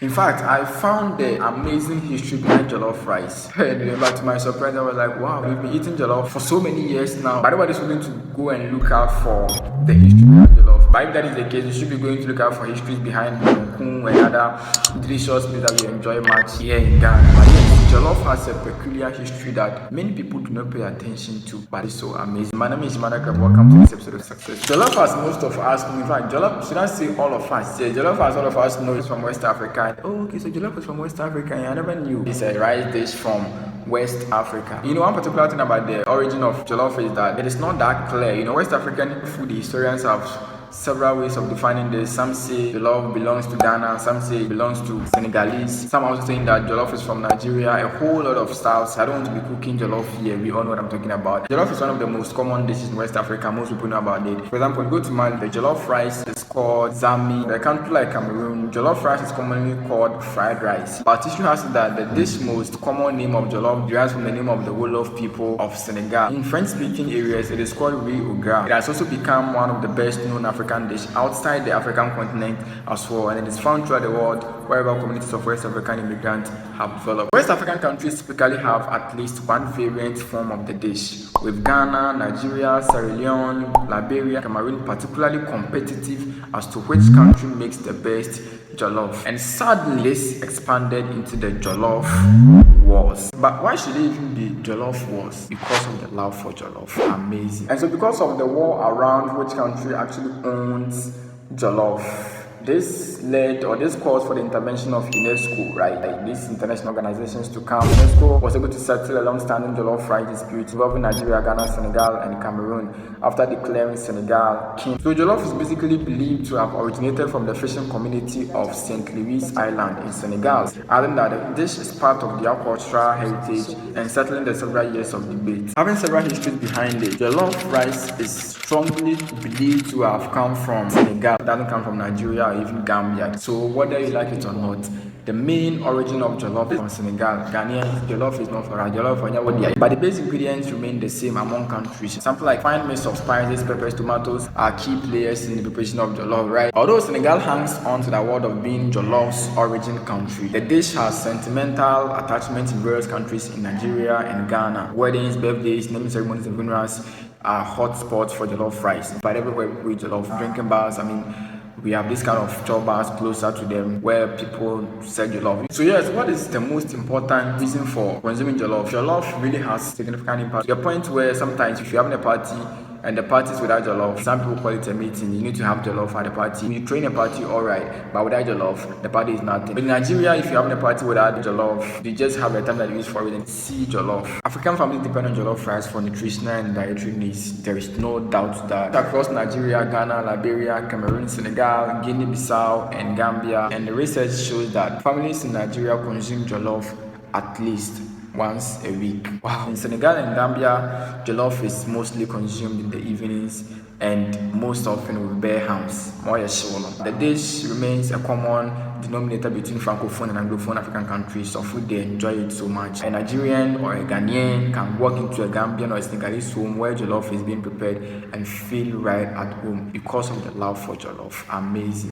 In fact, I found the amazing history behind jollof rice. But to my surprise, I was like, wow, we've been eating jollof for so many years now. But everybody's willing to go and look out for the history behind jollof. But if that is the case, you should be going to look out for histories behind Kung and other delicious meals that we enjoy much here in Ghana. But yes, jollof has a peculiar history that many people do not pay attention to, but it's so amazing. My name is Madaka. Welcome to this episode of Success. Jollof, as most of us know, in fact, jollof, should I say all of us? Yeah, jollof, as all of us know, is from West Africa. Oh, okay, so jollof is from West Africa. I never knew. It's a rice dish from West Africa. You know, one particular thing about the origin of jollof is that it is not that clear. You know, West African food historians have several ways of defining this. Some say jollof belongs to Ghana, some say it belongs to Senegalese, some also saying that jollof is from Nigeria, a whole lot of styles. I don't want to be cooking jollof here, we all know what I'm talking about. Jollof is one of the most common dishes in West Africa, most people know about it. For example, you go to Mali, the jollof rice is called zami. The country like Cameroon, jollof rice is commonly called fried rice. But issue has that the dish most common name of jollof derives from the name of the Wolof people of Senegal. In French-speaking areas, it is called riz au gras. It has also become one of the best known African dish outside the African continent as well, and it is found throughout the world wherever communities of West African immigrants have developed. West African countries typically have at least one variant form of the dish, with Ghana, Nigeria, Sierra Leone, Liberia, Cameroon particularly competitive as to which country makes the best jollof. And sadly, this expanded into the jollof wars. But why should it even be jollof wars? Because of the love for jollof. Amazing. And so because of the war around which country actually owns jollof, this calls for the intervention of UNESCO, right? Like these international organizations to come. UNESCO was able to settle a long-standing jollof rice dispute involving Nigeria, Ghana, Senegal, and Cameroon after declaring Senegal king. So jollof is basically believed to have originated from the fishing community of St. Louis Island in Senegal. Adding that the dish is part of their cultural heritage and settling the several years of debate. Having several histories behind it, jollof rice is strongly believed to have come from Senegal. It doesn't come from Nigeria or even Gambia. So whether you like it or not, the main origin of jollof is from Senegal. Ghanaian jollof is not for our jollof or Nyawodia. But the basic ingredients remain the same among countries. Something like fine mix of spices, peppers, tomatoes are key players in the preparation of jollof, right? Although Senegal hangs on to the award of being jolloff's origin country, the dish has sentimental attachments in various countries in Nigeria and Ghana. Weddings, birthdays, naming ceremonies, and funerals are hot spots for jollof rice. But everywhere we eat jollof, drinking bars, we have this kind of chop bars closer to them where people sell jollof. So yes, what is the most important reason for consuming jollof? Jollof really has significant impact to the point where sometimes if you're having a party and the party is without jollof, some people call it a meeting, you need to have jollof at the party. You train a party, alright, but without jollof, the party is nothing. But in Nigeria, if you're having a party without jollof, you just have the time that you use for it and see jollof. African families depend on jollof rice for nutritional and dietary needs. There is no doubt that. Across Nigeria, Ghana, Liberia, Cameroon, Senegal, Guinea-Bissau, and Gambia, and the research shows that families in Nigeria consume jollof at least once a week. Wow. In Senegal and Gambia, jollof is mostly consumed in the evenings and most often with bare hams. The dish remains a common denominator between Francophone and Anglophone African countries, of which they enjoy it so much. A Nigerian or a Ghanaian can walk into a Gambian or a Senegalese home where jollof is being prepared and feel right at home because of the love for jollof. Amazing.